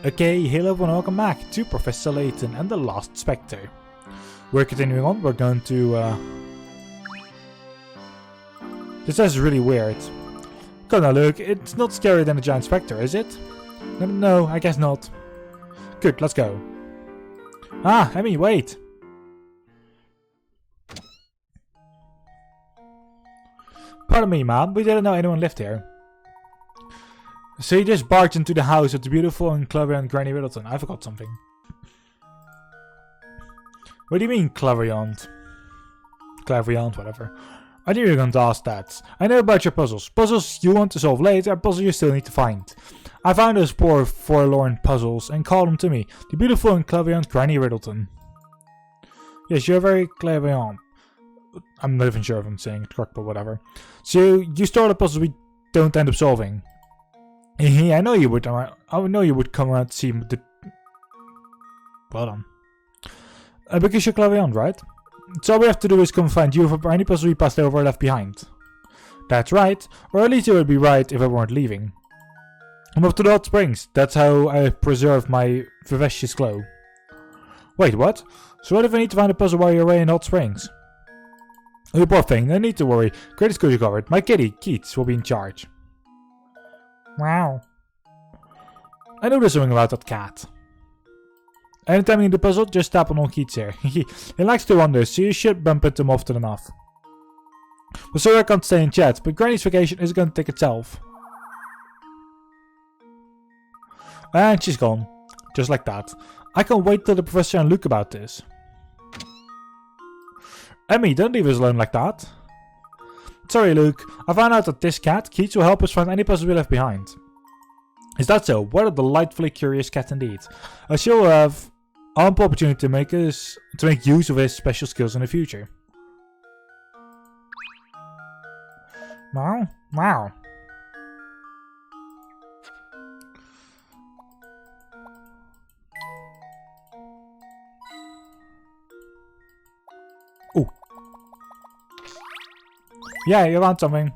Okay, hello everyone, welcome back to Professor Layton and the Last Specter. We're continuing on, we're going to... This is really weird. Come on, look, it's not scarier than a giant specter, is it? No, I guess not. Good, let's go. Ah, Emmy, wait! Pardon me, ma'am, we didn't know anyone lived here. So you just barged into the house of the beautiful and clever and Granny Riddleton. I forgot something. What do you mean, clairvoyant? Clairvoyant, whatever. I knew you were going to ask that. I know about your puzzles. Puzzles you want to solve later, puzzles you still need to find. I found those poor, forlorn puzzles and called them to me. The beautiful and clairvoyant Granny Riddleton. Yes, you're very clairvoyant. I'm not even sure if I'm saying it correct, but whatever. So you start the puzzles we don't end up solving. I know you would. I know you would come around to see the. Well done. Because you're clairvoyant, right? So all we have to do is come find you for any puzzle we passed over or left behind. That's right, or at least it would be right if I weren't leaving. I'm off to the hot springs. That's how I preserve my vivacious glow. Wait, what? So what if I need to find a puzzle while you're away in hot springs? Oh, you poor thing. No need to worry. Greatest goes you covered. My kitty, Keats, will be in charge. Wow. I know there's something about that cat. Anytime you need a puzzle, just tap on old Keats here. He likes to wander, so you should bump into him often enough. Well, sorry I can't stay in chat, but Granny's vacation is going to take itself. And she's gone. Just like that. I can't wait till the professor and Luke about this. Emmy, don't leave us alone like that. Sorry, Luke. I found out that this cat, Keats, will help us find any puzzle we left behind. Is that so? What a delightfully curious cat indeed. She'll have ample opportunity to make use of his special skills in the future. Wow. Wow. Ooh. Yeah, you want something.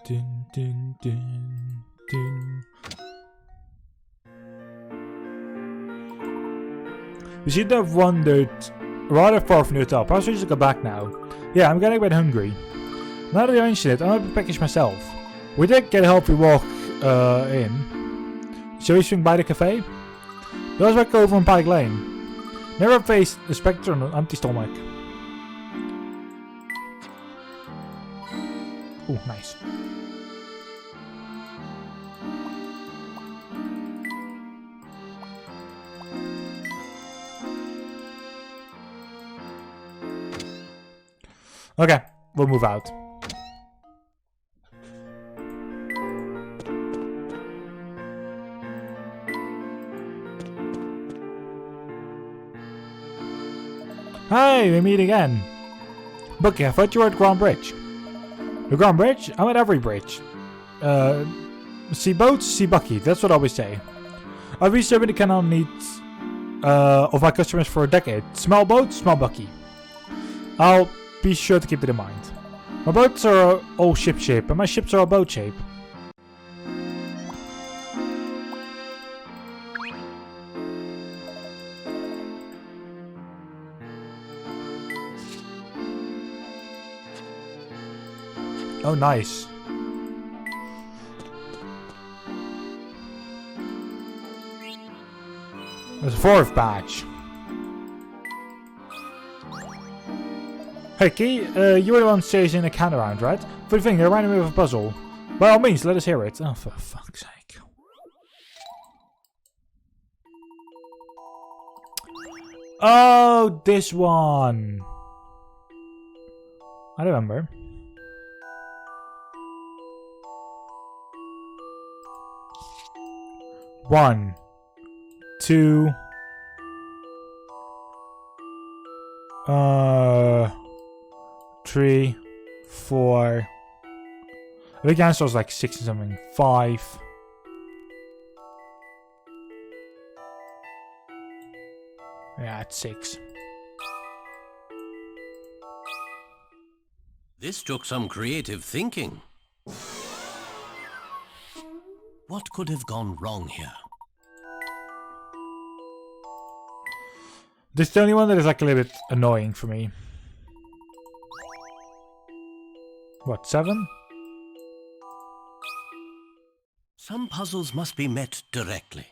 Dun, dun, dun, dun. You seem to have wandered rather far from the hotel. Perhaps we should go back now. Yeah, I'm getting a bit hungry. Now that you mention it, I'm gonna package myself. We did get a healthy walk in. Shall we swing by the cafe? Let's back over on Pike Lane. Never faced a Specter on an empty stomach. Oh, nice. Okay, we'll move out. Hi, we meet again. Bucky, I thought you were at Grand Bridge. The Grand Bridge? I'm at every bridge. See boats, see Bucky. That's what I always say. I've been serving the canal needs of my customers for a decade. Small boat, small Bucky. I'll be sure to keep it in mind. My boats are all ship shape, and my ships are all boat shape. Oh, nice. There's a fourth badge. Hey, Key, you were the one chasing a cat around, right? For the thing, they're running me with a puzzle. By all means, let us hear it. Oh, for fuck's sake. Oh, this one. I remember. One, two, 3, 4. I think the answer was like 6 or something. 5. Yeah, it's 6. This took some creative thinking. What could have gone wrong here? This is the only one that is like a little bit annoying for me. What, 7? Some puzzles must be met directly.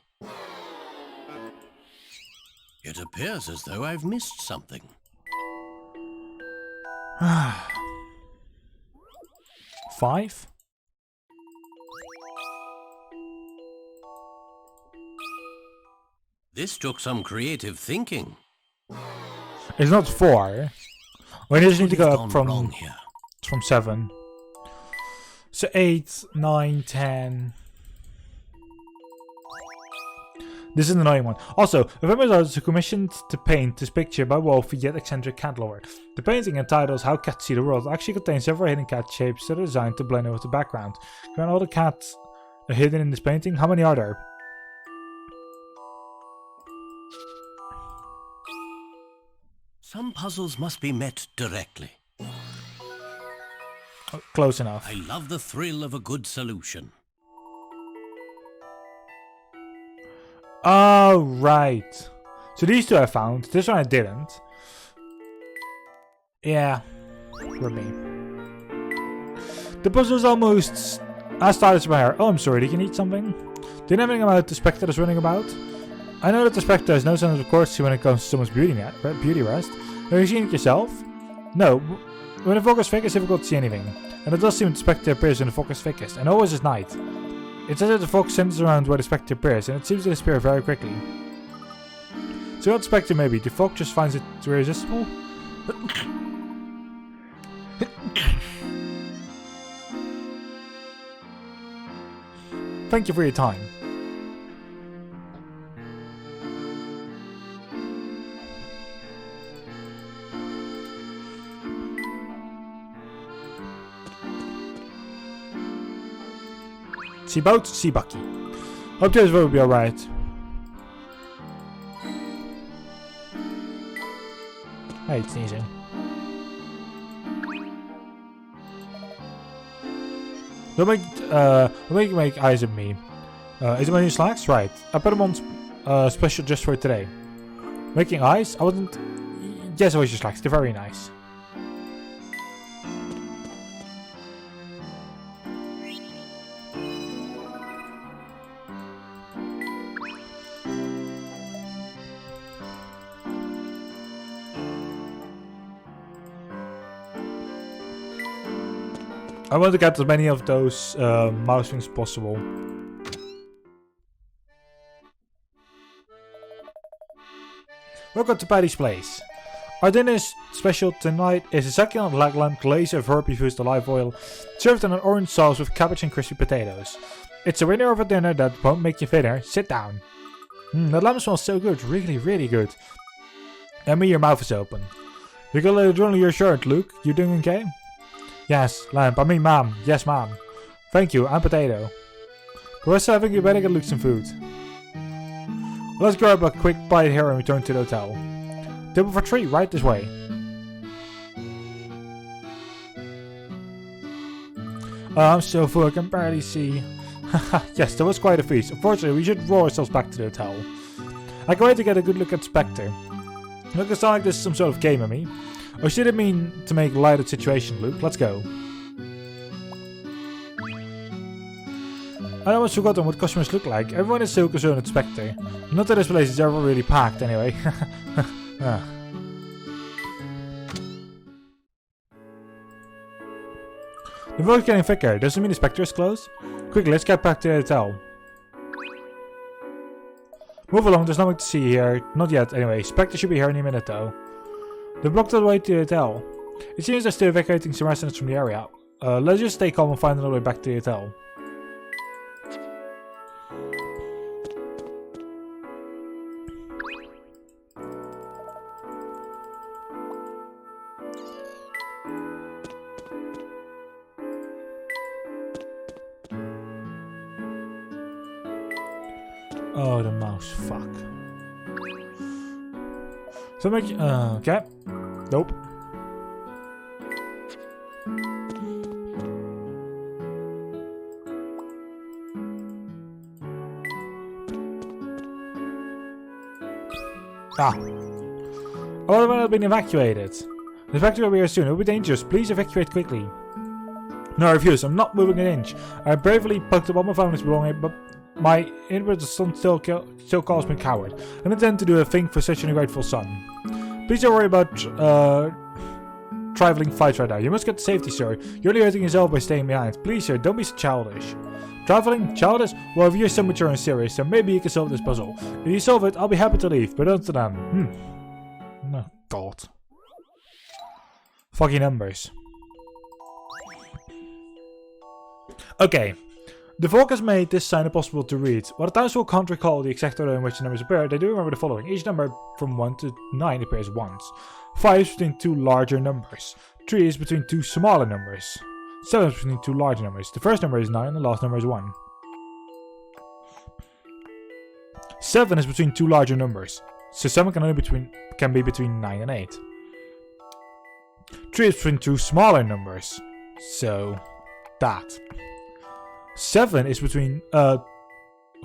It appears as though I've missed something. 5? This took some creative thinking. It's not 4. We just need to go up wrong here? from 7. So 8, 9, 10. This is an annoying one. Also, November was commissioned to paint this picture by wealthy yet eccentric cat lover. The painting entitled How Cats See the World actually contains several hidden cat shapes that are designed to blend in with the background. Can all the cats are hidden in this painting? How many are there? Some puzzles must be met directly. Oh, close enough. I love the thrill of a good solution. Oh, right. So these two I found. This one I didn't. Yeah. For me. The puzzle's almost... I started my hair. Oh, I'm sorry. Did you need something? Do you know anything about the Specter that's running about? I know that the Specter has no sense of courtesy when it comes to someone's beauty rest. Have you seen it yourself? No. When the focus thick, it's difficult to see anything. And it does seem the Specter appears when the focus thickest, and always at night. It says that the fog centers around where the Specter appears, and it seems to disappear very quickly. So what the Specter may be, the fog just finds it irresistible? Thank you for your time. See boat, see Bucky. Hope this will be alright. Hey, it's sneezing. Don't make eyes at me. Is it my new slacks? Right. I put them on special just for today. Making eyes? I wasn't... Yes, I was your slacks. They're very nice. I want to get as many of those mouse wings as possible. Welcome to Paddy's Place. Our dinner special tonight is a succulent leg lamb glaze of herb infused olive oil, served in an orange sauce with cabbage and crispy potatoes. It's a winner of a dinner that won't make you thinner. Sit down. That lamb smells so good, really, really good. And me, your mouth is open. You got a little journal your shirt, Luke. You doing okay? Yes, lamp. I mean, ma'am. Yes, ma'am. Thank you. And potato. Professor, I think you better get Luke some food. Let's grab a quick bite here and return to the hotel. Table for 3, right this way. Oh, I'm so full, I can barely see. Yes, that was quite a feast. Unfortunately, we should roll ourselves back to the hotel. I can wait to get a good look at Specter. Look, it sounds like this is some sort of game of me. Or should it mean to make light of the situation, Luke? Let's go. I almost forgotten what customers look like. Everyone is so concerned with Specter. Not that this place is ever really packed, anyway. The road's getting thicker. Doesn't mean the Specter is close? Quickly, let's get back to the hotel. Move along, there's nothing to see here. Not yet, anyway. Specter should be here any minute, though. They blocked the way to the hotel. It seems they're still evacuating some residents from the area. Let's just stay calm and find another way back to the hotel. Oh, the mouse. Fuck. So make okay. Nope. Ah. All of them have been evacuated. The factory will be here soon. It will be dangerous. Please evacuate quickly. No, I refuse. I'm not moving an inch. I bravely picked up all my family's belongings, but my inward son still calls me coward. I intend to do a thing for such an ungrateful son. Please don't worry about traveling fights right now. You must get to safety, sir. You're only hurting yourself by staying behind. Please, sir, don't be so childish. Traveling? Childish? Well, if you're so mature and serious, then maybe you can solve this puzzle. If you solve it, I'll be happy to leave, but until then, Oh, God. Fucking numbers. Okay. The Volk has made this sign impossible to read. While the townsfolk can't recall the exact order in which the numbers appear, they do remember the following. Each number from 1 to 9 appears once. 5 is between two larger numbers. 3 is between two smaller numbers. 7 is between two larger numbers. The first number is 9 and the last number is 1. 7 is between two larger numbers. So 7 can be between 9 and 8. 3 is between two smaller numbers. So that. 7 is between 5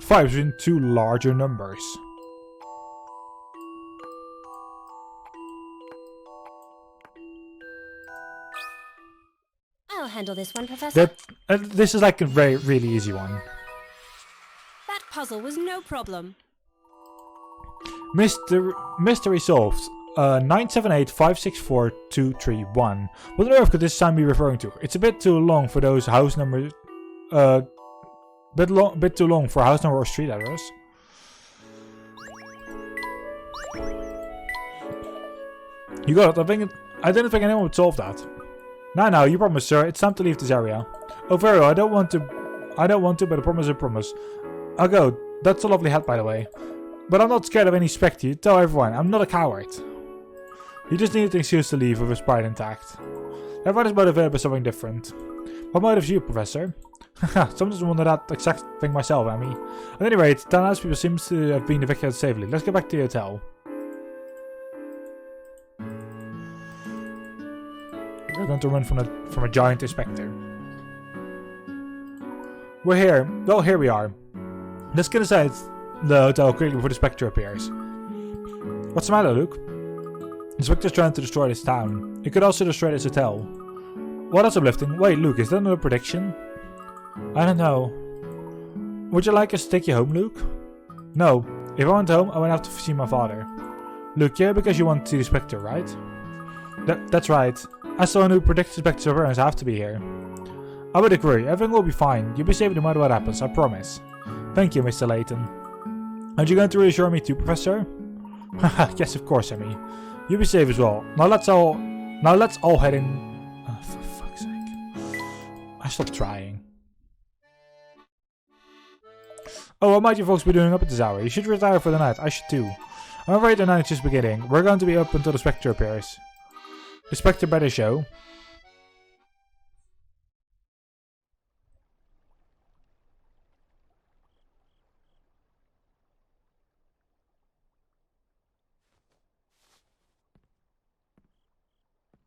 is between two larger numbers. I'll handle this one, Professor. This is like a really easy one. That puzzle was no problem. Mystery solved. 978564231. What on earth could this sign be referring to? It's a bit too long for those house numbers. Bit too long for house number or street address. You got it. I didn't think anyone would solve that. Now, you promised, sir. It's time to leave this area. Oh, very well. I don't want to, but a promise is a promise. I'll go. That's a lovely hat, by the way. But I'm not scared of any Specter. You tell everyone, I'm not a coward. You just need an excuse to leave with his pride intact. Everyone is motivated by something different. What motives you, Professor? Haha, sometimes wonder that exact thing myself, Emmy. At any rate, the house people seems to have been evacuated safely. Let's get back to the hotel. We're going to run from a giant Specter. We're here. Well, here we are. Let's get inside the hotel quickly before the Specter appears. What's the matter, Luke? The Specter's trying to destroy this town. It could also destroy this hotel. Well, that's uplifting. Wait, Luke, is that another prediction? I don't know. Would you like us to take you home, Luke? No. If I went home, I would have to see my father. Luke, yeah, because you want to see the Specter, right? That's right. As someone who predicts the Specter's appearance, I have to be here. I would agree. Everything will be fine. You'll be safe no matter what happens, I promise. Thank you, Mr. Layton. Aren't you going to reassure me too, Professor? Haha, yes, of course, Emmy. You'll be safe as well. Now let's all head in. Oh, for fuck's sake. I stopped trying. Oh, what might you folks be doing up at this hour? You should retire for the night. I should too. I'm afraid the night is just beginning. We're going to be up until the Specter appears. The Specter better show.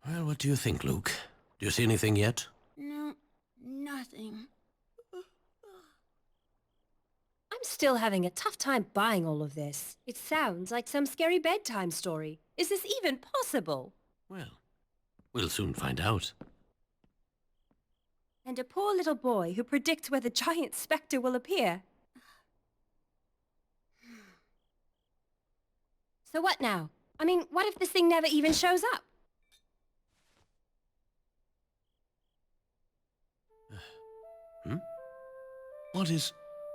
Well, what do you think, Luke? Do you see anything yet? No, nothing. I'm still having a tough time buying all of this. It sounds like some scary bedtime story. Is this even possible? Well, we'll soon find out. And a poor little boy who predicts where the giant Specter will appear. So what now? I mean, what if this thing never even shows up?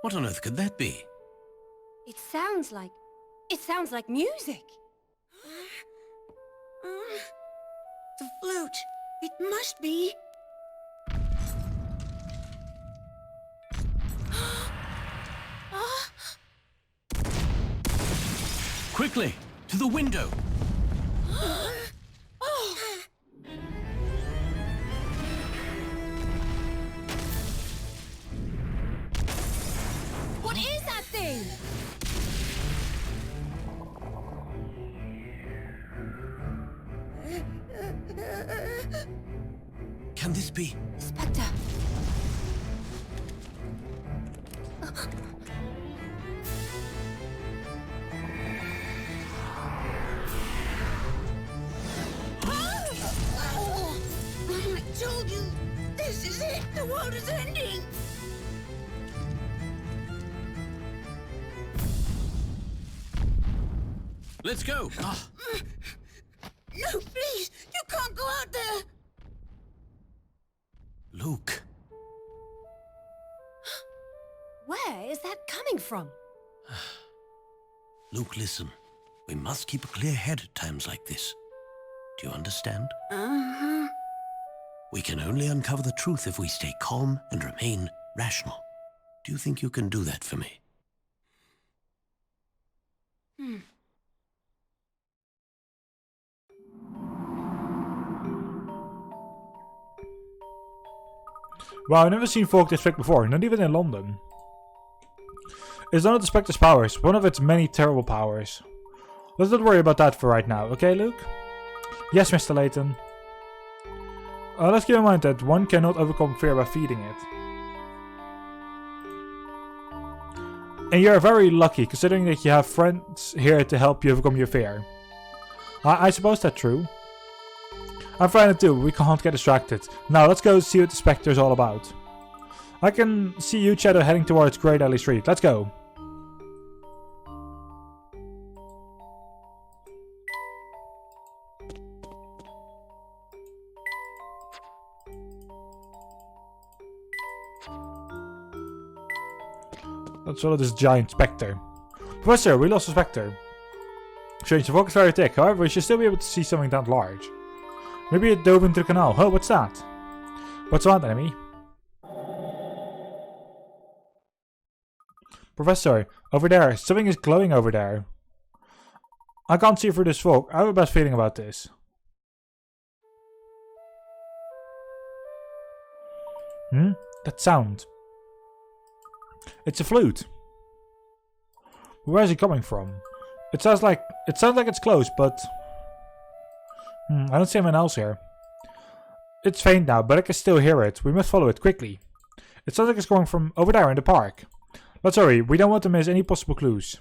What on earth could that be? It sounds like music. The flute. It must be. Quickly, to the window! What is that thing? Can can this be? Specter. I told you, this is it. The world is ending. Let's go. No, please, you can't go out there. Luke. Where is that coming from? Luke, listen. We must keep a clear head at times like this. Do you understand? Uh-huh. We can only uncover the truth if we stay calm and remain rational. Do you think you can do that for me? Wow, I've never seen folk this thick before, not even in London. It's none of the Spectre's powers, one of its many terrible powers. Let's not worry about that for right now, okay, Luke? Yes, Mr. Layton. Let's keep in mind that one cannot overcome fear by feeding it. And you're very lucky, considering that you have friends here to help you overcome your fear. I suppose that's true. I'm fine too, we can't get distracted. Now let's go see what the Spectre is all about. I can see you, Shadow, heading towards Great Alley Street. Let's go. Let's follow this giant Spectre. Professor, we lost a Spectre. Strange, the fog is very thick, however we should still be able to see something that large. Maybe it dove into the canal. Oh, what's that? What's on, enemy? Professor, over there. Something is glowing over there. I can't see through this fog. I have a bad feeling about this. That sound. It's a flute. Where is it coming from? It sounds like it's close, but I don't see anyone else here. It's faint now, but I can still hear it. We must follow it quickly. It sounds like it's coming from over there in the park. Let's hurry. We don't want to miss any possible clues.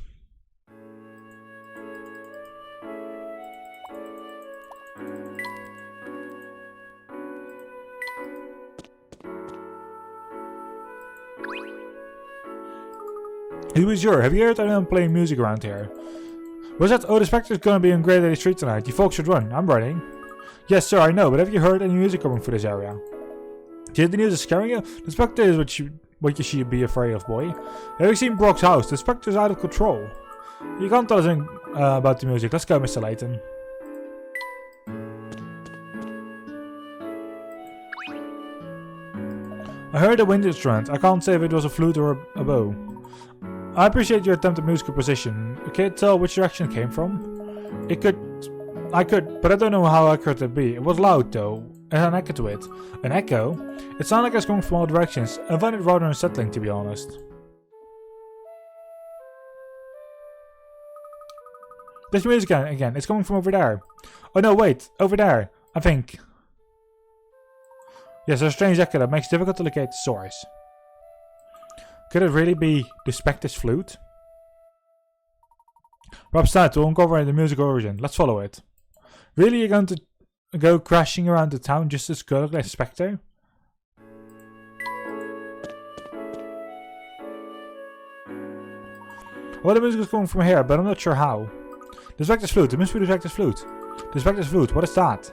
Who is your? Have you heard anyone playing music around here? Was that? Oh, the Spectre's gonna be on Great Alley Street tonight. You folks should run. I'm running. Yes, sir, I know, but have you heard any music coming through this area? Do you think the news is scaring you? The Spectre is what you should be afraid of, boy. Have you seen Brock's house? The Spectre's out of control. You can't tell us anything about the music. Let's go, Mr. Layton. I heard a wind instrument. I can't say if it was a flute or a bow. I appreciate your attempt at musical precision. Can you tell which direction it came from? I could, but I don't know how accurate it'd be. It was loud though. It had an echo to it. An echo? It sounded like it was coming from all directions. I find it rather unsettling, to be honest. There's music again. It's coming from over there. Oh no, wait. Over there. I think. Yes, there's a strange echo that makes it difficult to locate the source. Could it really be the Spectre's flute? Perhaps that will uncover the musical origin. Let's follow it. Really, you're going to go crashing around the town just as good like a Spectre? Well, the music is coming from here, but I'm not sure how. The Spectre's flute. It must be the Spectre's flute. The Spectre's flute. What is that?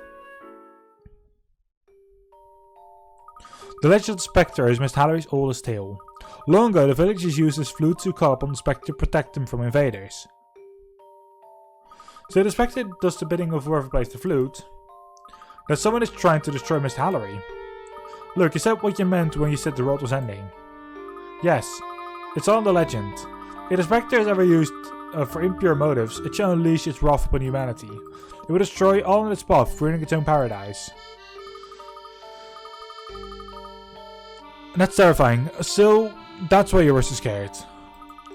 The legend of the Spectre is Miss Hallory's oldest tale. Long ago, the villagers used this flute to call upon the Spectre to protect them from invaders. So the Spectre does the bidding of whoever plays the flute. That someone is trying to destroy Miss Hallory. Look, you said what you meant when you said the world was ending. Yes, it's all in the legend. If the Spectre is ever used for impure motives, it shall unleash its wrath upon humanity. It will destroy all in its path, ruining its own paradise. And that's terrifying. So, that's why you were so scared.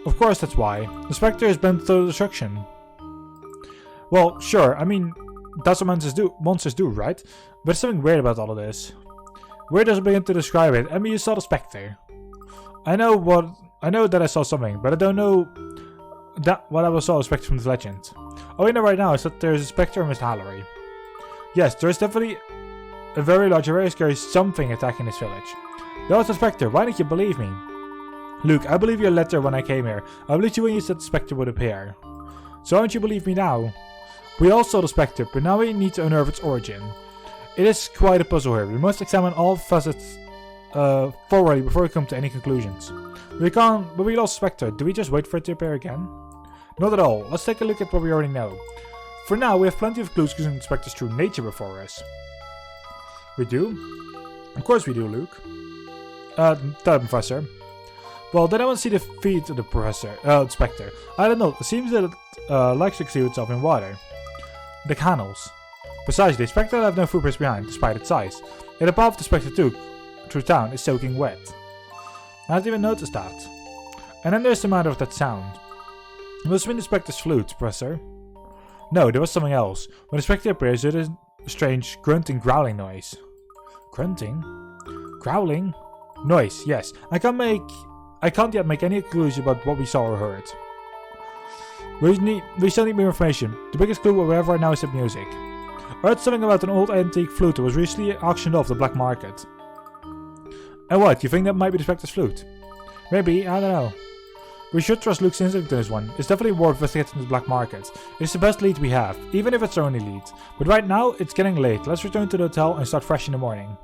Of course that's why. The Spectre is bent to destruction. Well, sure, I mean, that's what monsters do, right? But there's something weird about all of this. Where does it begin to describe it? I mean, you saw the Specter. I know that I saw something, but I don't know what I saw the Specter from the legend. All I know right now is that there's a Specter in Miss Hallory. Yes, there's definitely a very large, very scary something attacking this village. That was the Specter. Why didn't you believe me? Luke, I believed your letter when I came here. I believed you when you said the Specter would appear. So why don't you believe me now? We all saw the Specter, but now we need to unearth its origin. It is quite a puzzle here. We must examine all facets thoroughly before we come to any conclusions. But we lost Specter. Do we just wait for it to appear again? Not at all. Let's take a look at what we already know. For now, we have plenty of clues concerning Specter's true nature before us. We do? Of course we do, Luke. Tell the Professor. Well, then I want to see the feet of the Specter. I don't know. It seems that it likes to conceal itself in water. The canals. Precisely, Specter left no footprints behind, despite its size. Yet the path the Specter took through town is soaking wet. I hadn't even noticed that. And then there's the matter of that sound. It must have been the Specter's flute, Professor. No, there was something else. When the Specter appears, there is a strange grunting, growling noise. Grunting? Growling? Noise, yes. I can't yet make any conclusion about what we saw or heard. We still need more information. The biggest clue we have right now is the music. I heard something about an old antique flute that was recently auctioned off the black market. And what, you think that might be the Specter's flute? Maybe, I don't know. We should trust Luke's instinct on this one. It's definitely worth investigating the black market. It's the best lead we have, even if it's our only lead. But right now, it's getting late. Let's return to the hotel and start fresh in the morning.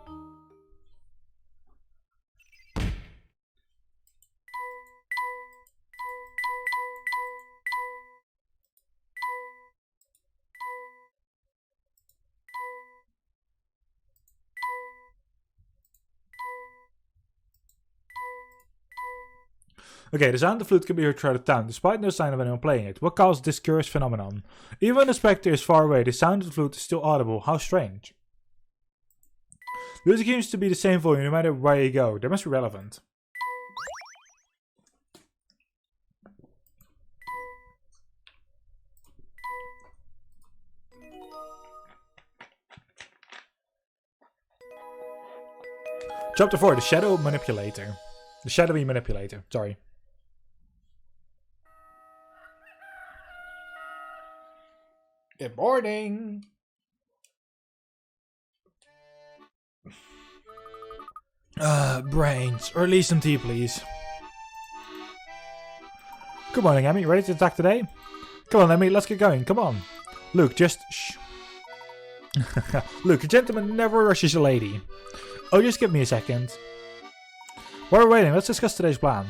Okay, the sound of the flute can be heard throughout the town, despite no sign of anyone playing it. What caused this curious phenomenon? Even when the Specter is far away, the sound of the flute is still audible. How strange. The music seems to be the same volume no matter where you go. They must be relevant. Chapter 4, the Shadow Manipulator. The Shadowy Manipulator, sorry. Good morning. Brains. Or at least some tea, please. Good morning, Emmy. Ready to attack today? Come on, Emmy. Let's get going. Come on. Luke, just shh. Luke, a gentleman never rushes a lady. Oh, just give me a second. While we're waiting, let's discuss today's plan.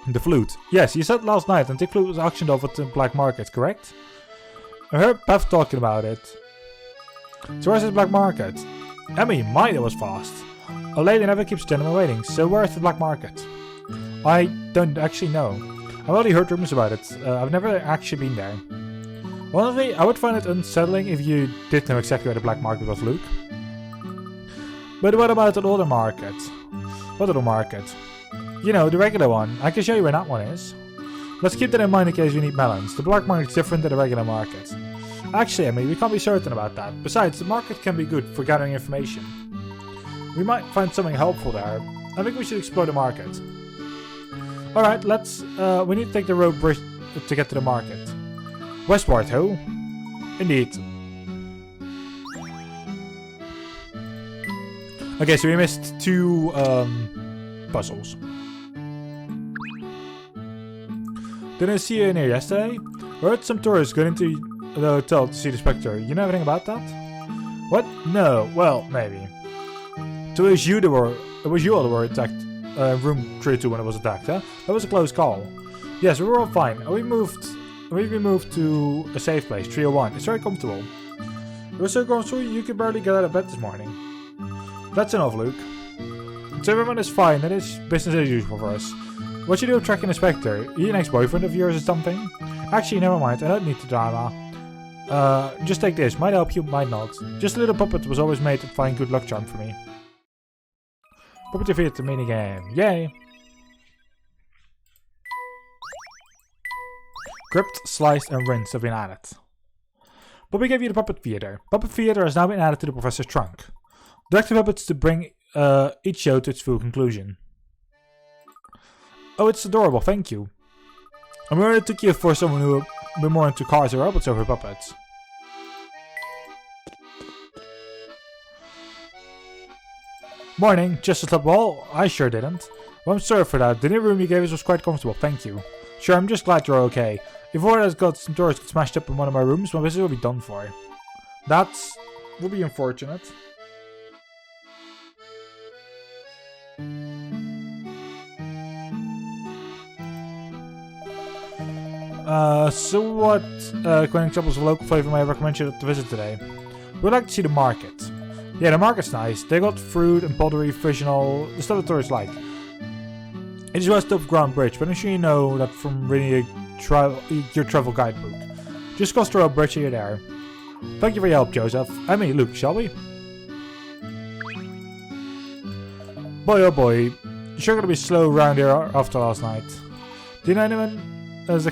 The flute. Yes, you said last night antique flute was auctioned off at the black market, correct? I heard Beth talking about it. So where's this black market? Emmy, mine, that was fast. A lady never keeps gentlemen waiting, so where's the black market? I don't actually know. I've only heard rumors about it. I've never actually been there. Honestly, I would find it unsettling if you did know exactly where the black market was, Luke. But what about an older market? What little market? You know, the regular one. I can show you where that one is. Let's keep that in mind in case we need melons. The black market is different than the regular market. Actually, Emmy, we can't be certain about that. Besides, the market can be good for gathering information. We might find something helpful there. I think we should explore the market. Alright, let's... we need to take the road bridge to get to the market. Westward, ho? Indeed. Okay, so we missed two puzzles. Didn't see you in here yesterday? I heard some tourists going into the hotel to see the Specter. You know anything about that? What? No. Well, maybe. So it was you all that were attacked. Room 302 when it was attacked, huh? That was a close call. Yes, we were all fine. We've been moved to a safe place, 301. It's very comfortable. It was so comfortable you could barely get out of bed this morning. That's enough, Luke. So everyone is fine, that is business as usual for us. What you do with tracking a Specter? Are you an ex-boyfriend of yours or something? Actually, never mind, I don't need the drama. Just take this, might help you, might not. Just a little puppet was always made to find good luck charm for me. Puppet defeated the minigame, yay! Crypt, sliced, and rinse have been added. But we gave you the puppet theater. Puppet theater has now been added to the professor's trunk. Direct the puppets to bring each show to its full conclusion. Oh, it's adorable, thank you. I'm really took you for someone who a bit more into cars or robots over puppets. Morning, just a top wall? I sure didn't. Well, I'm sorry for that. The new room you gave us was quite comfortable, thank you. Sure, I'm just glad you're okay. If one has got some doors got smashed up in one of my rooms, my business will be done for. That would be unfortunate. So what cleaning troubles of local flavor may I recommend you to visit today? We'd like to see the market. Yeah, the market's nice. They got fruit and pottery, fish and all, the stuff the tourists like. It's west of Grand Bridge, but I'm sure you know that from reading your travel guidebook. Just cross the road bridge and you're there. Thank you for your help, Joseph. I mean, Luke, shall we? Boy oh boy, you're sure gonna be slow around here after last night. Do you know anyone has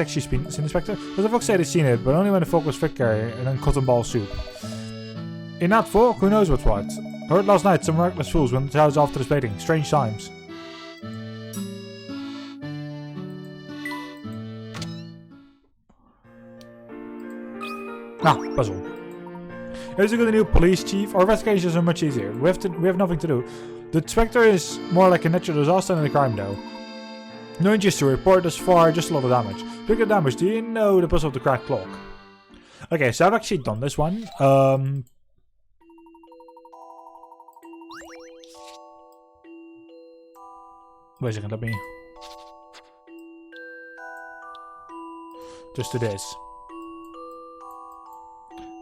actually seen the Specter? Because the folks say they've seen it, but only when the fog was thicker and then cotton ball soup. In that fog, who knows what's what? I heard last night some reckless fools went to the house after the splitting. Strange times. Puzzle. Here's a good new police chief. Our investigations are much easier. We have nothing to do. The Specter is more like a natural disaster than a crime, though. No injuries to report thus far, just a lot of damage. Speaking of damage, do you know the puzzle of the cracked clock? Okay, so I've actually done this one. Wait a second, let me just do this.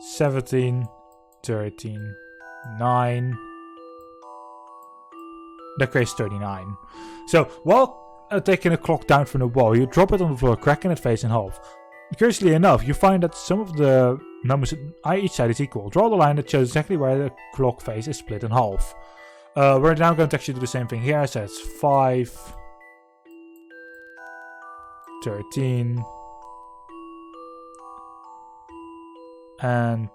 17, 13, 9. That creates 39. So, while taking a clock down from the wall, you drop it on the floor, cracking its face in half. Curiously enough, you find that some of the numbers on each side is equal. Draw the line that shows exactly where the clock face is split in half. We're now going to actually do the same thing here. So it's 5, 13, and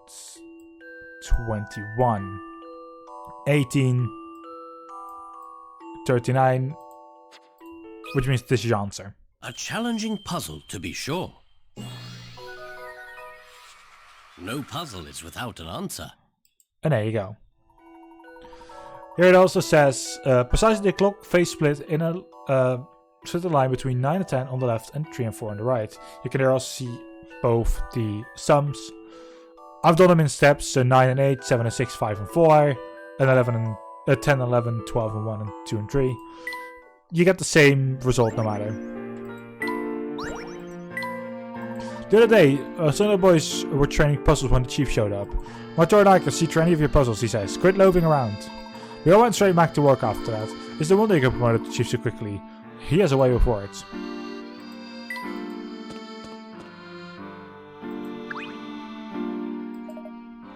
21, 18, 39, which means this is your answer. A challenging puzzle, to be sure. No puzzle is without an answer. And there you go. Here it also says, precisely the clock face split in a certain line between 9 and 10 on the left and 3 and 4 on the right. You can there also see both the sums. I've done them in steps, so 9 and 8, 7 and 6, 5 and 4, and 11 and 10, 11, 12 and 1 and 2 and 3. You get the same result no matter. The other day, some of the boys were training puzzles when the chief showed up. My third eye could see through any of your puzzles, he says. Quit loafing around. We all went straight back to work after that. It's the wonder you got promoted to chief so quickly. He has a way with words.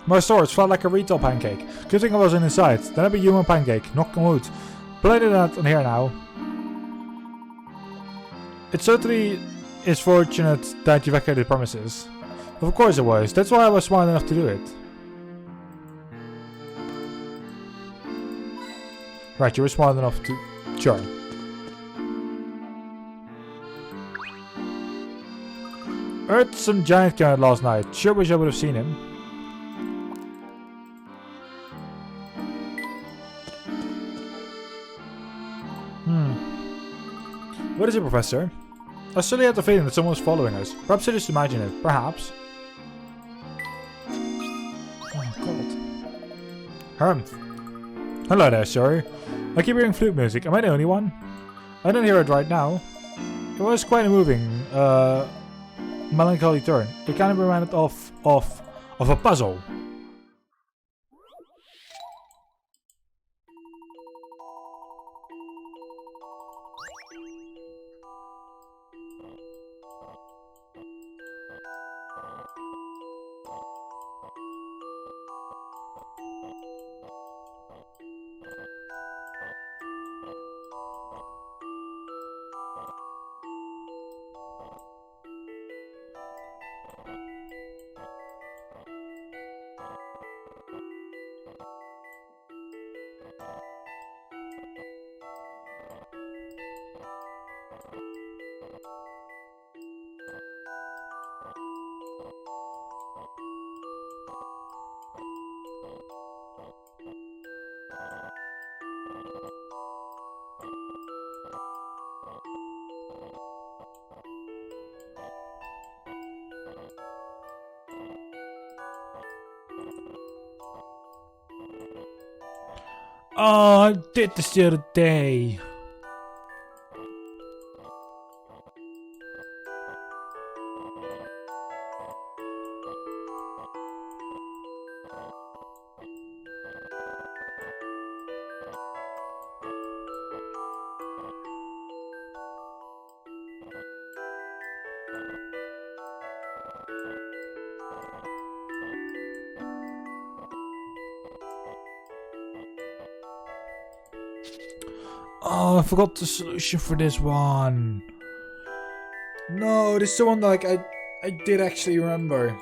My swords felt like a retail pancake. Good thing I wasn't inside. Then I'd be human pancake. Knock on wood. Bladed that on here now. It certainly is fortunate that you vacated premises. Of course it was. That's why I was smart enough to do it. Right, you were smart enough to... Sure. Heard some giant guy last night. Sure wish I would have seen him. What is it, Professor? I suddenly had the feeling that someone was following us. Perhaps I just imagine it. Perhaps. Oh, God. Hello there, sir. I keep hearing flute music. Am I the only one? I don't hear it right now. It was quite a moving, melancholy turn. It kind of reminded of a puzzle. Oh, I did this the other day. Oh, I forgot the solution for this one. No, this is the one that, like, I did actually remember.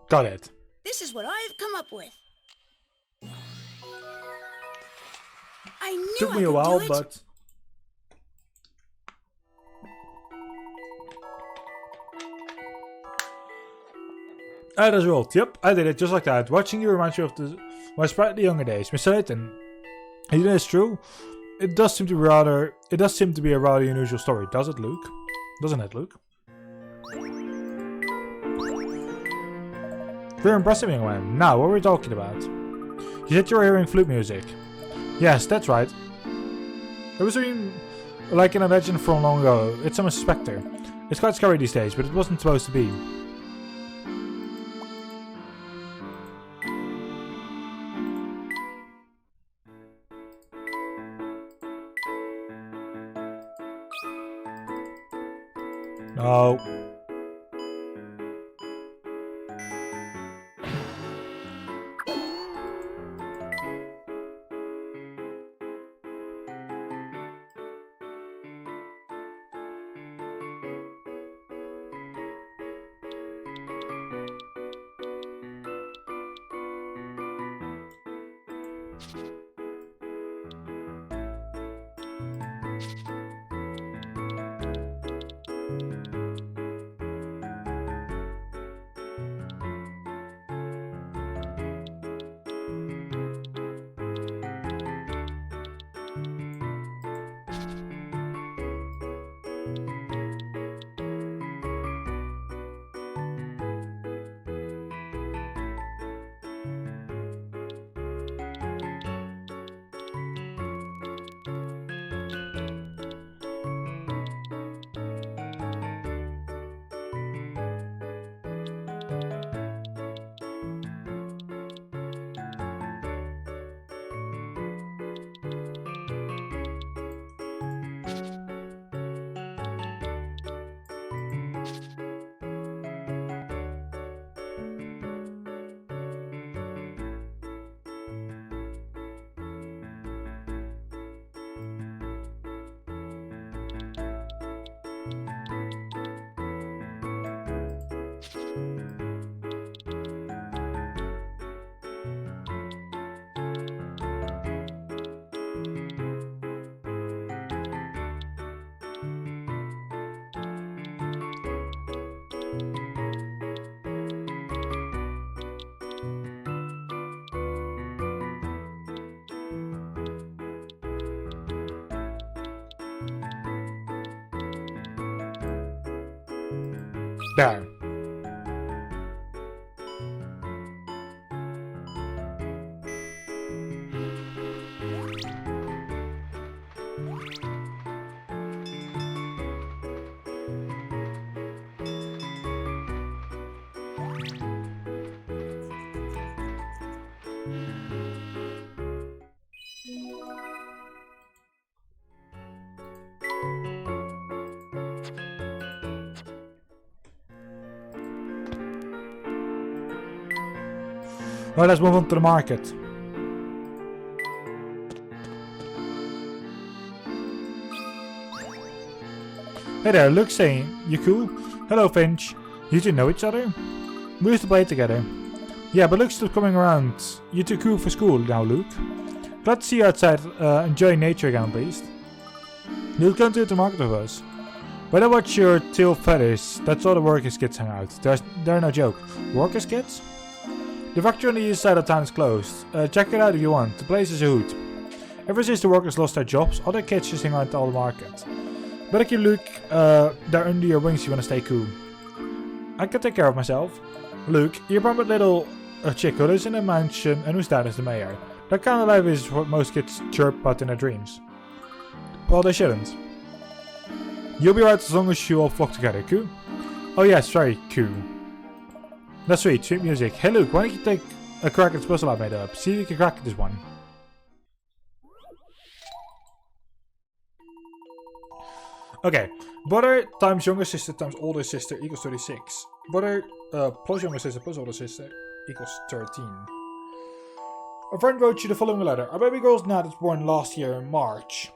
Got it. This is what I've come up with. I knew Took I me a could while, do it. but that is rolled. Yep, I did it just like that. Watching you reminds me of my sprightly younger days. Mr. Layton, it is true. It does seem to be a rather unusual story, does it, Luke? Doesn't it, Luke? Very impressive, young man. Now, what were we talking about? You said you were hearing flute music. Yes, that's right. It was like in a legend from long ago. It's a Specter. It's quite scary these days, but it wasn't supposed to be. No. There. Well, let's move on to the market. Hey there, Luke's saying, you cool? Hello, Finch. You two know each other? We used to play together. Yeah, but Luke's still coming around. You too cool for school now, Luke. Glad to see you outside, enjoying nature again, at least. Luke, come to the market with us. When I watch your tail feathers, that's all the workers' kids hang out. They're no joke. Workers' kids? The factory on the east side of town is closed. Check it out if you want. The place is a hoot. Ever since the workers lost their jobs, other kids just hang out at all the market. Better keep Luke there under your wings if you want to stay cool. I can take care of myself. Luke, you're from a little chick who lives in a mansion and whose dad is the mayor. That kind of life is what most kids chirp about in their dreams. Well, they shouldn't. You'll be right as long as you all flock together, cool? Oh yes, very cool. That's sweet, sweet music. Hey Luke, why don't you take a crack at this puzzle I made up? See if you can crack this one. Okay, brother times younger sister times older sister equals 36. Brother plus younger sister plus older sister equals 13. A friend wrote you the following letter. Our baby girl's Nat was born last year in March.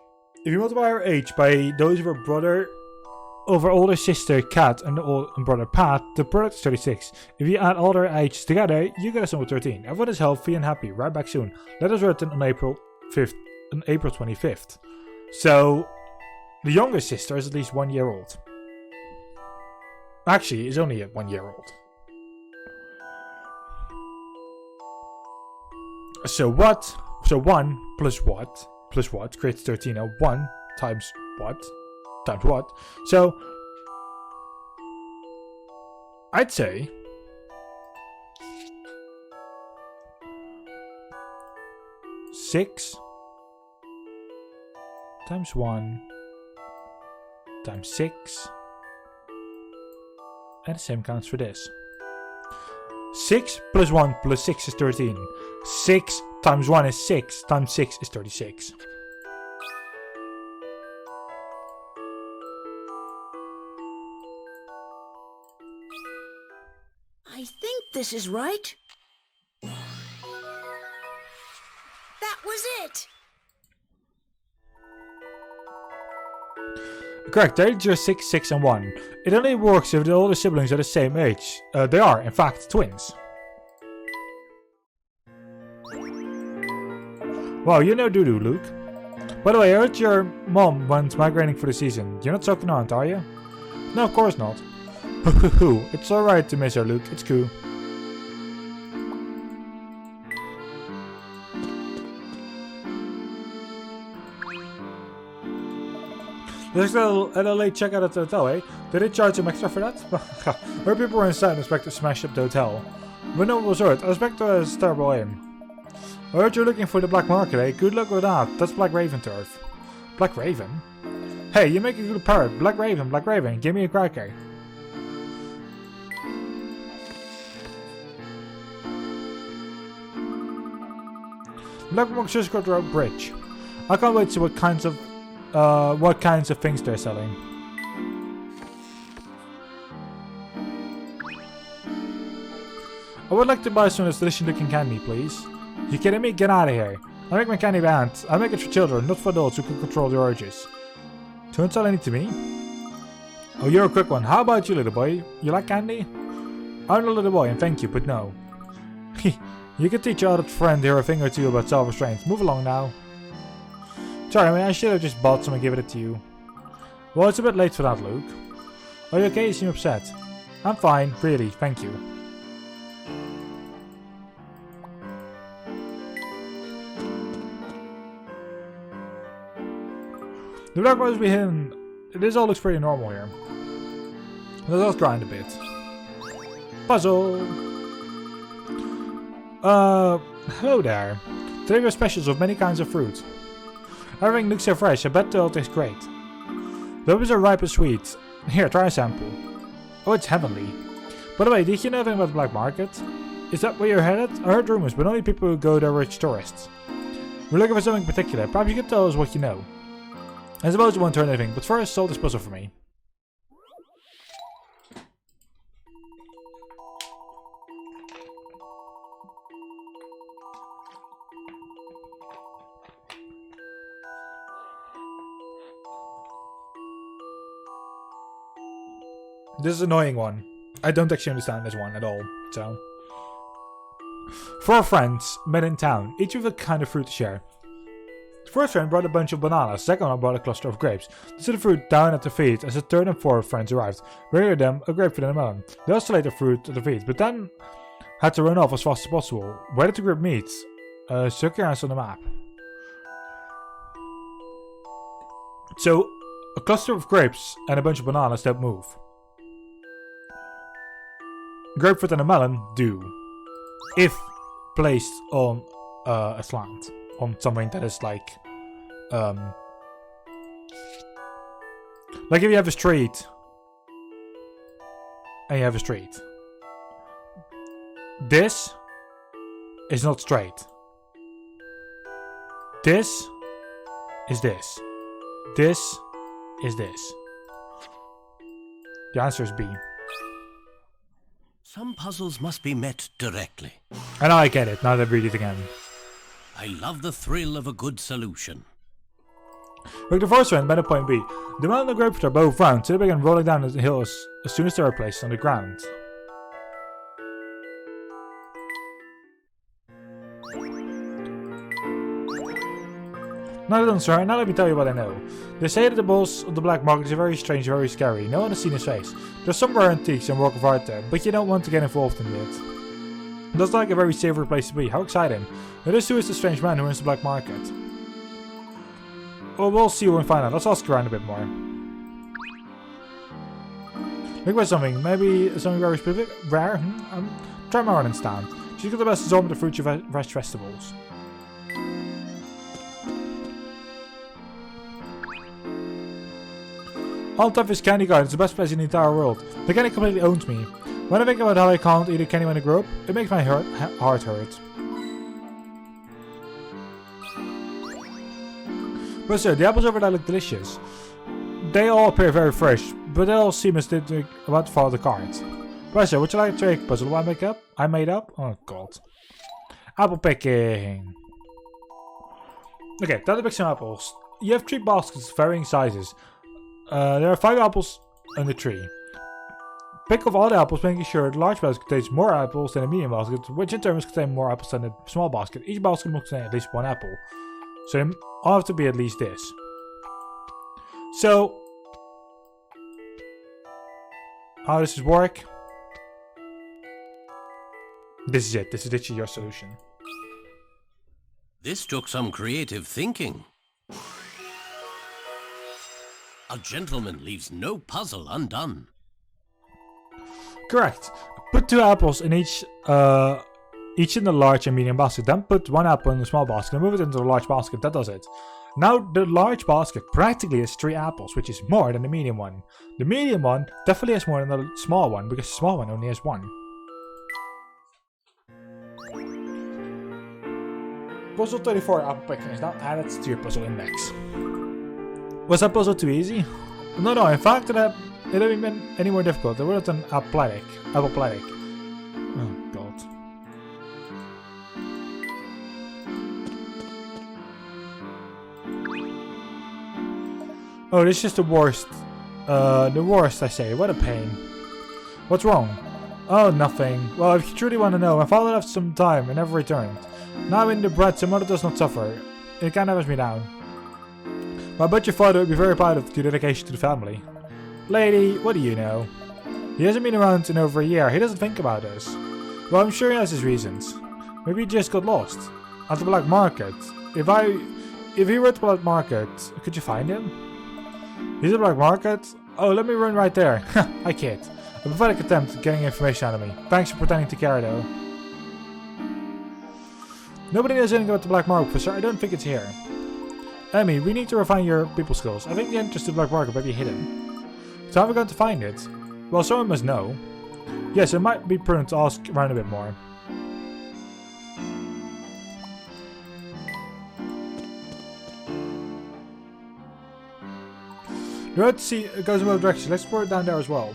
If you multiply her age by those of her brother over older sister Kat and brother Pat, the product is 36. If you add all their ages together, you get a sum of 13. Everyone is healthy and happy. Right back soon. Letters written on April 25th. So the younger sister is at least 1 year old. Actually, is only 1 year old. So what? So 1 plus what? Plus what creates 13. Now 1 times what? Times what? So I'd say six times 1 times 6, and the same counts for this. 6 plus 1 plus 6 is 13. 6 times 1 is 6 times 6 is 36. I think this is right. That was it! Correct, they're just 6, 6 and 1. It only works if the older siblings are the same age. They are, in fact, twins. Wow, you know doo-doo, Luke. By the way, I heard your mom went migrating for the season. You're not soaking on, are you? No, of course not. It's alright to miss her, Luke. It's cool. Let's go at a late checkout at the hotel, eh? Did they charge him extra for that? Where people were inside and Specter smashed up the hotel. When no one was hurt, Specter has terrible aim. I heard you're looking for the black market, eh? Good luck with that. That's Black Raven turf. Black Raven? Hey, you make a good parrot. Black Raven, give me a cracker. Blackrock Sugarcoat Road Bridge. I can't wait to see what kinds of things they're selling. I would like to buy some of this delicious looking candy, please. You kidding me? Get out of here. I make my candy by hand. I make it for children, not for adults who can control their urges. Don't sell any to me. Oh, you're a quick one. How about you, little boy? You like candy? I'm a little boy, and thank you, but no. You can teach your adult friend here a thing or two about self-restraint. Move along now. Sorry, I should have just bought some and given it to you. Well, it's a bit late for that, Luke. Are you okay? You seem upset. I'm fine, really, thank you. The black must be hidden. This all looks pretty normal here. Let's grind a bit. Puzzle! Hello there. Today we have specials of many kinds of fruit. Everything looks so fresh, I bet they'll taste great. The apples are ripe and sweet. Here, try a sample. Oh, it's heavenly. By the way, did you know anything about the black market? Is that where you're headed? I heard rumors, but only people who go there are rich tourists. We're looking for something particular. Perhaps you can tell us what you know. I suppose it won't turn anything, but first solve this puzzle for me. This is an annoying one. I don't actually understand this one at all. So, 4 friends met in town, each with a kind of fruit to share. The first friend brought a bunch of bananas, the second one brought a cluster of grapes. They set the fruit down at their feet as the third and fourth friends arrived, bringing them a grapefruit and a melon. They also laid the fruit at their feet, but then had to run off as fast as possible. Where did the group meet? Circle your hands on the map. So, a cluster of grapes and a bunch of bananas don't move. Grapefruit and a melon do, if placed on a slant, on something that is like if you have a street, and you have a street. This is not straight. This is this. This is this. The answer is B. Some puzzles must be met directly. And I get it, now that I read it again. I love the thrill of a good solution. Like the first one, by the point B. The melon and the grapefruit are both round, so they began rolling down the hill as soon as they were placed on the ground. Now done, sir. Now let me tell you what I know. They say that the boss of the black market is very strange, very scary. No one has seen his face. There's some rare antiques and work of art there, but you don't want to get involved in it. That's like a very savory place to be. How exciting. Now this too is the strange man who runs the black market. Well, we'll see when we find out. Let's ask around a bit more. Look for something. Maybe something very specific? Rare? Try my running stand. She's got the best assortment of fruits and fresh vegetables. All Toughest Candy Garden is the best place in the entire world. The candy completely owns me. When I think about how I can't eat a candy when I grow up, it makes my heart hurt. But sir, the apples over there look delicious. They all appear very fresh, but they all seem as if they're about to follow the cart. Well sir, would you like a trick puzzle I made up? Oh god. Apple picking. Okay, time to pick some apples. You have 3 baskets of varying sizes. There are 5 apples on the tree. Pick off all the apples, making sure the large basket contains more apples than the medium basket, which in turn must contain more apples than the small basket. Each basket must contain at least 1 apple. So they all have to be at least this. So, how does this work? This is it. This is literally your solution. This took some creative thinking. A gentleman leaves no puzzle undone. Correct. Put 2 apples in each in the large and medium basket. Then put 1 apple in the small basket and move it into the large basket. That does it. Now the large basket practically has 3 apples, which is more than the medium one. The medium one definitely has more than the small one, because the small one only has 1. Puzzle 34 apple picking is now added to your puzzle index. Was that puzzle too easy? No, in fact it hadn't been any more difficult. It would have done apoplectic. Oh god. Oh, this is just the worst. The worst, I say. What a pain. What's wrong? Oh, nothing. Well, if you truly want to know, my father left some time and never returned. Now I'm in the bread, so mother does not suffer. It kind of has me down. But I bet your father would be very proud of your dedication to the family. Lady, what do you know? He hasn't been around in over a year. He doesn't think about us. Well, I'm sure he has his reasons. Maybe he just got lost. At the black market. If he were at the black market, could you find him? He's at the black market? Oh, let me run right there. I kid. A pathetic attempt at getting information out of me. Thanks for pretending to care though. Nobody knows anything about the black market, sir. I don't think it's here. Emmy, we need to refine your people skills. I think the entrance to the black market might be hidden. So how are we going to find it? Well, someone must know. Yes, it might be prudent to ask around a bit more. The road to see goes in both directions. Let's explore it down there as well.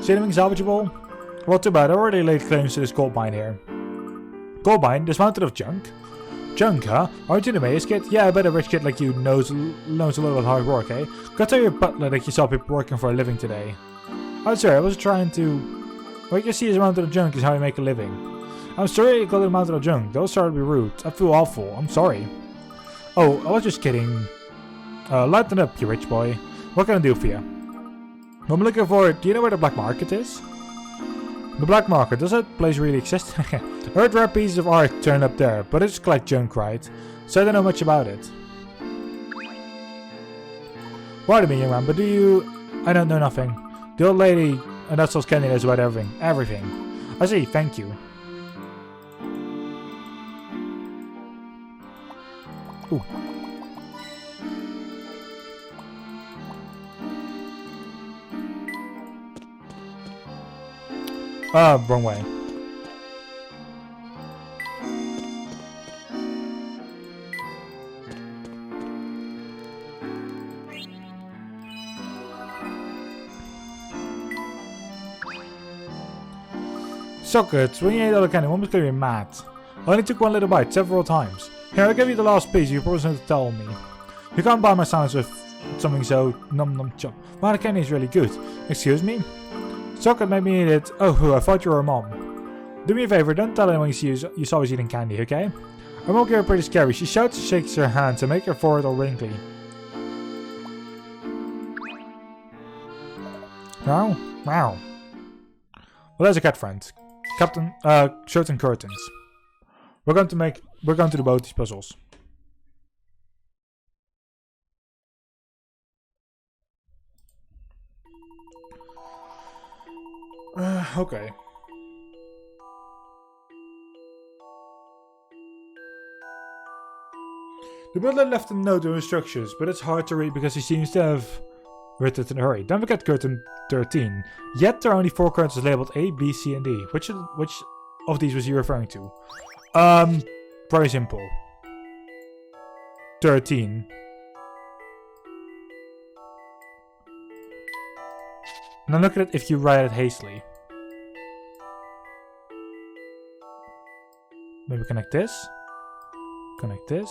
See anything salvageable? Well, too bad. I already laid claims to this gold mine here. Gold mine? This mountain of junk? Junk, huh? Aren't you the mayor's kid? Yeah, I bet a rich kid like you knows a little about hard work, eh? Go tell your butler that you saw people working for a living today. Oh, sorry, I was trying to... What you see is amount of junk is how you make a living. I'm sorry you called it amount of junk. Don't start to be rude. I feel awful. I'm sorry. Oh, I was just kidding. Lighten up, you rich boy. What can I do for you? I'm looking for... Do you know where the black market is? The black market, does that place really exist? Heard rare pieces of art turn up there, but it's collect junk, right? So I don't know much about it. Pardon me, young man, but do you... I don't know nothing. The old lady and that sells candy knows about everything. Everything. I see, thank you. Ooh. Wrong way. Sockets, when you ate all the candy, one was going to be mad. I only took one little bite several times. Here, I'll give you the last piece, you promised to tell me. You can't buy my silence with something so num chop. Wow, the candy is really good. Excuse me? Socket made me eat it. Oh, I thought you were a mom. Do me a favor, don't tell anyone you saw us eating candy, okay? Her mom gave her pretty scary. She shouts and shakes her hands and make her forehead all wrinkly. Wow. Wow. Well, there's a cat friend. Captain, shirts and curtains. We're going to do both these puzzles. Okay. The butler left a note with instructions, but it's hard to read because he seems to have written it in a hurry. Don't forget curtain 13. Yet there are only 4 curtains labeled A, B, C, and D. Which of these was he referring to? Very simple. 13. Now look at it if you write it hastily. Maybe connect this. Connect this.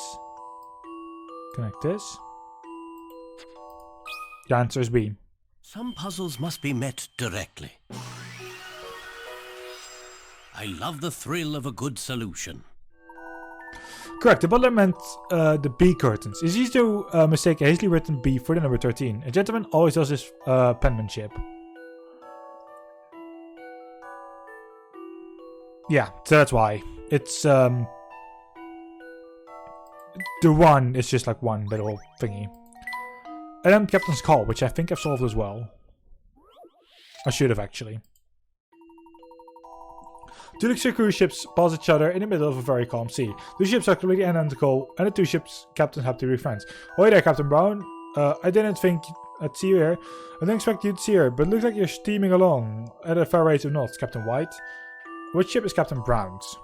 Connect this. The answer is B. Some puzzles must be met directly. I love the thrill of a good solution. Correct, the butler meant the B curtains. It's easy to mistake a hastily written B for the number 13. A gentleman always does his penmanship. Yeah, so that's why. It's the 1 is just like one little thingy. And then Captain's Call, which I think I've solved as well. I should have actually. 2 luxury cruise ships pass each other in the middle of a very calm sea. 2 ships are completely identical, and the 2 ships' captains have to be friends. Oh, hey there, Captain Brown. I didn't think I'd see you here. I didn't expect you to see her, but it looks like you're steaming along at a fair rate of knots, Captain White. Which ship is Captain Brown's?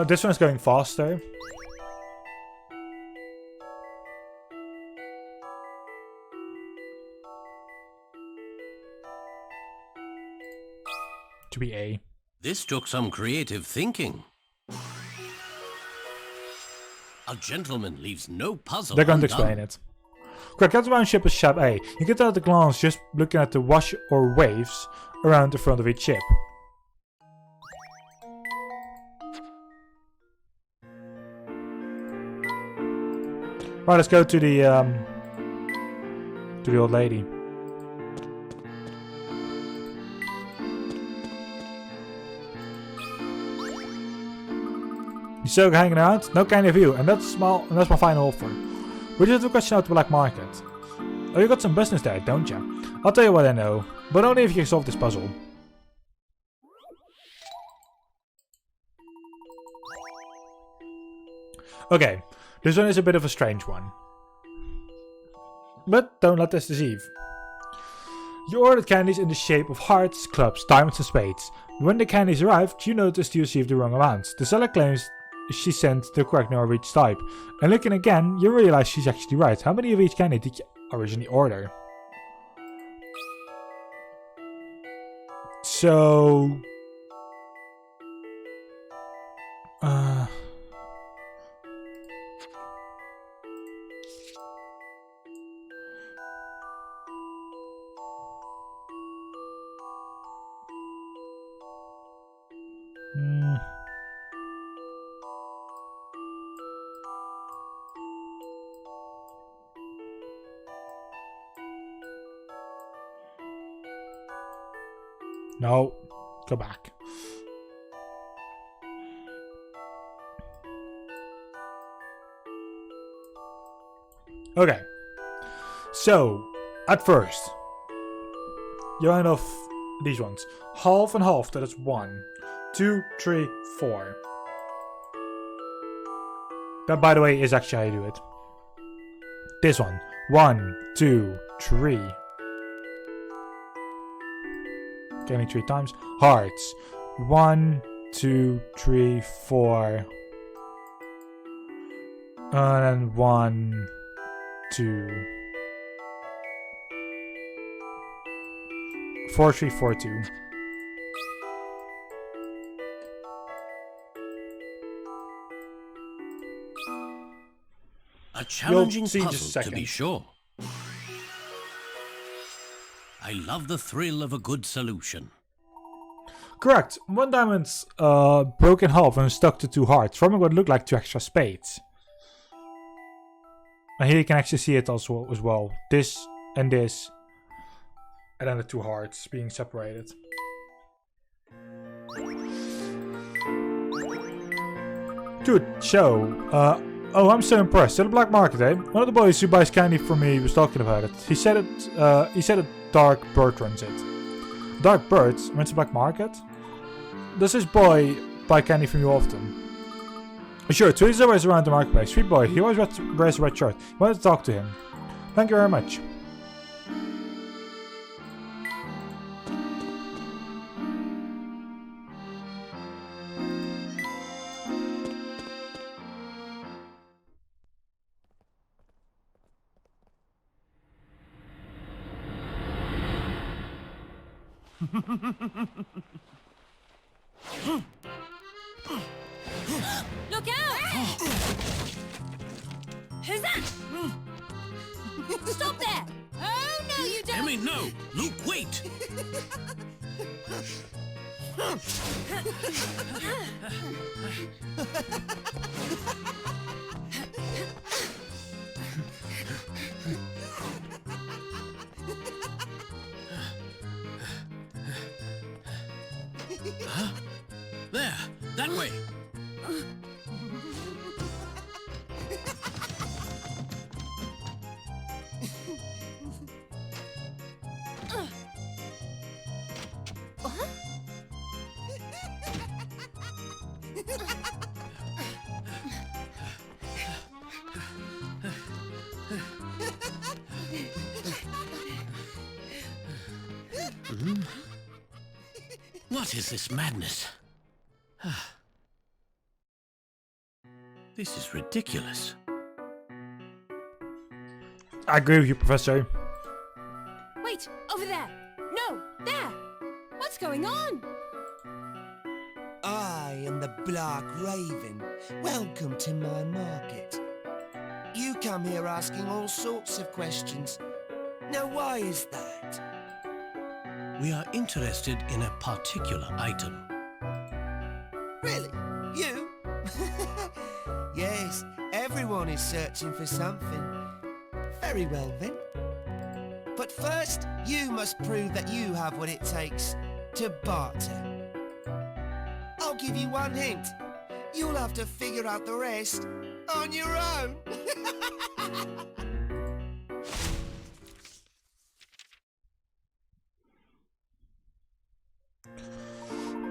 This one's going faster. To be A. This took some creative thinking. A gentleman leaves no puzzle They're going to undone. explain it. Correct, Captain Brown's ship is Ship A. You can tell at a glance just looking at the wash or waves around the front of each ship. Right, let's go to the old lady. You still hanging around? No kind of you, and that's my final offer. We just have a question out the black market. Oh, you got some business there, don't you? I'll tell you what I know, but only if you can solve this puzzle. Okay, this one is a bit of a strange one. But don't let this deceive. You ordered candies in the shape of hearts, clubs, diamonds and spades. When the candies arrived, you noticed you received the wrong amounts. The seller claims she sent the correct number of each type. And looking again, you realize she's actually right. How many of each candy did you originally order? So... No, go back. Okay, so at first you round off these ones. Half and half, that is 1, 2, 3, 4. That, by the way, is actually how you do it. This one, 1, 2, 3. Getting 3 times. Hearts, 1, 2, 3, 4. And then 1, 2. 4, 3, 4, 2. A challenging see in puzzle, just a to be second. sure. I love the thrill of a good solution. Correct. 1 diamond's broke in half and stuck to 2 hearts, forming what looked like 2 extra spades. And here you can actually see it also as well. This and this. And then the 2 hearts being separated. Dude, show. Oh, I'm so impressed. At the black market, eh? One of the boys who buys candy from me was talking about it. He said a dark bird runs it. Dark birds runs the black market? Does this boy buy candy from you often? Sure, so he's always around the marketplace. Sweet boy, he always wears a red shirt. I wanted to talk to him. Thank you very much. Look out! Who's that? Stop there! Oh, no, you don't! Emmy, no! Luke, wait! Huh? There! That way! What is this madness? This is ridiculous. I agree with you, Professor. Wait, over there! No, there! What's going on? I am the Black Raven. Welcome to my market. You come here asking all sorts of questions. Now why is that? We are interested in a particular item. Really? You? Yes, everyone is searching for something. Very well then. But first, you must prove that you have what it takes to barter. I'll give you one hint. You'll have to figure out the rest on your own.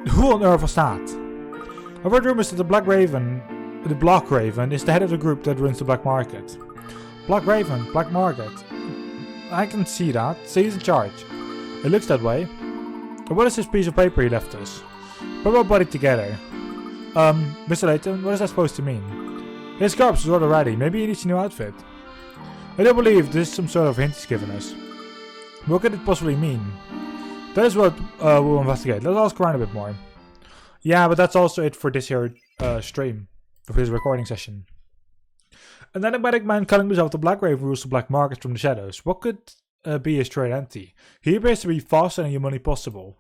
Who on earth was that? I've heard rumors that the Black Raven is the head of the group that runs the black market. Black Raven, black market. I can see that, so he's in charge. It looks that way. And what is this piece of paper he left us? Put our body together. Mr. Layton, what is that supposed to mean? His corpse is rather ratty, maybe he needs a new outfit. I don't believe this is some sort of hint he's given us. What could it possibly mean? That is what we'll investigate. Let's ask around a bit more. Yeah, but that's also it for this here stream, of his recording session. An enigmatic man calling himself the Black Raven rules the black market from the shadows. What could be his trade entity? He appears to be faster than humanly possible.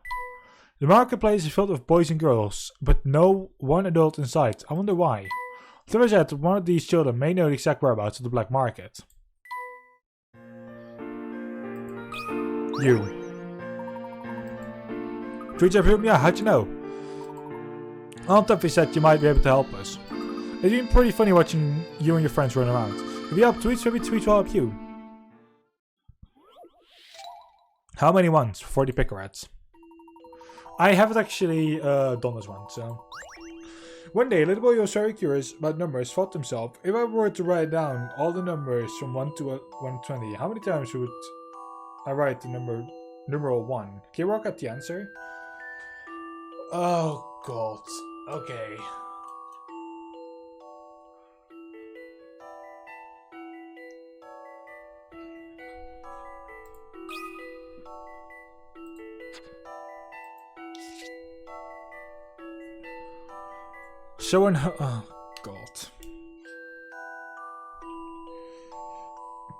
The marketplace is filled with boys and girls, but no one adult in sight. I wonder why. Whoever said that one of these children may know the exact whereabouts of the black market. You. Creature room? Yeah, how'd you know? Aunt Tuffy said you might be able to help us. It's been pretty funny watching you and your friends run around. If you help tweets, maybe tweets will help you. How many ones? 40 picarats. I haven't actually done this one, so... One day, a little boy who was very curious about numbers thought to himself, if I were to write down all the numbers from 1 to 120, how many times would I write the numeral 1? Can you work out the answer? Oh god. Okay. So in oh god.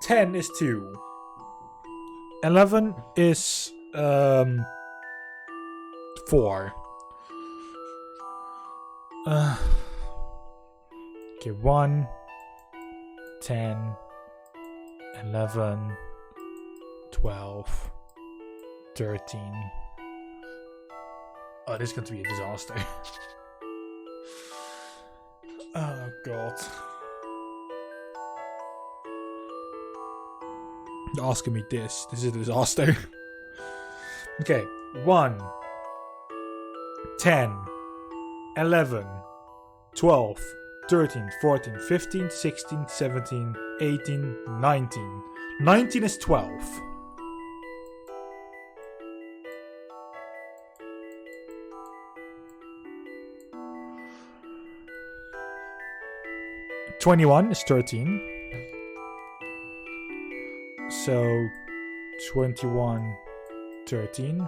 10 is 2. 11 is 4. Okay, 1, 10, 11, 12, 13. Oh, this is going to be a disaster. Oh god. You're asking me this. This is a disaster. Okay. 1, 10, 11, 12, 13, 14, 15, 16, 17, 18, 19. 19 is 12. $21 is 13. So 21, 13.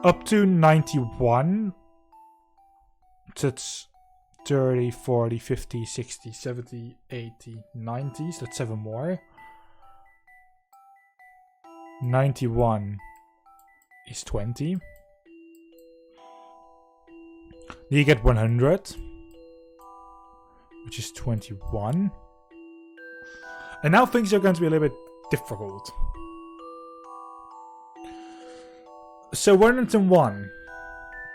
Up to 91. So that's 30, 40, 50, 60, 70, 80, 90. So that's 7 more. 91 is 20. Then you get 100, which is 21. And now things are going to be a little bit difficult. So 101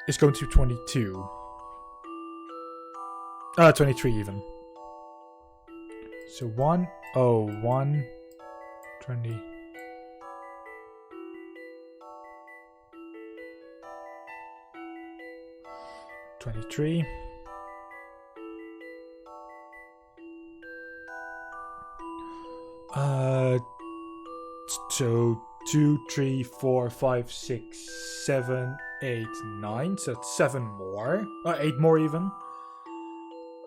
is going to be 22. 23 even. So 101, 20. 23. So 2, 3, 4, 5, 6, 7, 8, 9. So that's 7 more. 8 more even.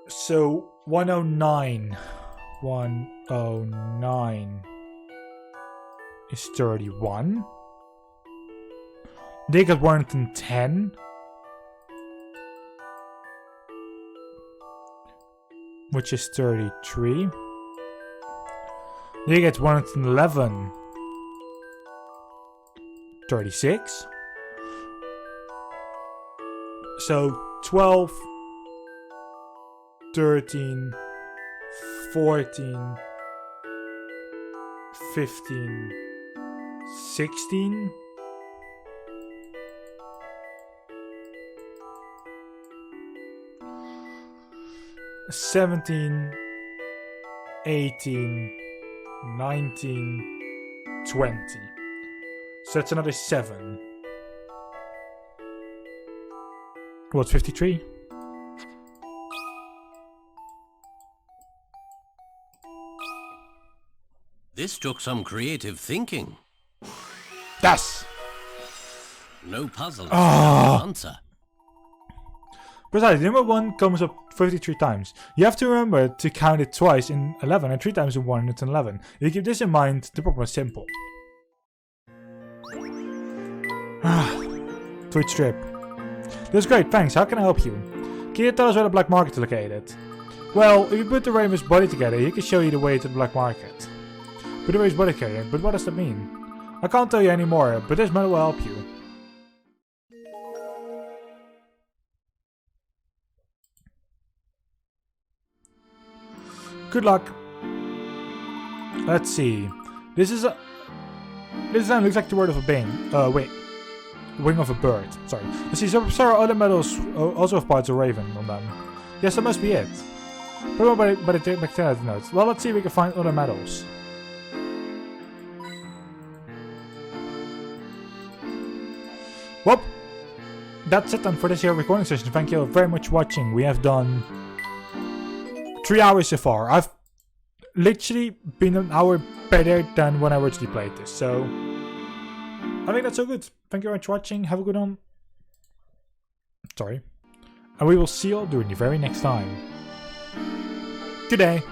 So 109. 109 is 31. They got 110. Which is 33. They get 111. 36. So 12, 13, 14, 15, 16. 17, 18, 19, 20. So that's another 7. What's 53? This took some creative thinking. Yes! No puzzle. Ah. No answer. Precisely, number 1 comes up 53 times. You have to remember to count it twice in 11 and 3 times in 111. If you keep this in mind, the problem is simple. Twitch strip. That's great, thanks. How can I help you? Can you tell us where the black market is located? Well, if you put the Raven's body together, he can show you the way to the black market. Put the Raven's body together, but what does that mean? I can't tell you anymore, but this matter will help you. Good luck. Let's see. This design looks like the word of a bing. Wait. Wing of a bird. Sorry. Let's see. Several other medals also have parts of raven on them. Yes, that must be it. Probably by the bacteria notes. Well, let's see if we can find other medals. Well, that's it then for this here recording session. Thank you very much for watching. We have done 3 hours so far. I've literally been an hour better than when I originally played this, so I think that's so good. Thank you very much for watching. Have a good one. Sorry. And we will see you all during the very next time. Good day.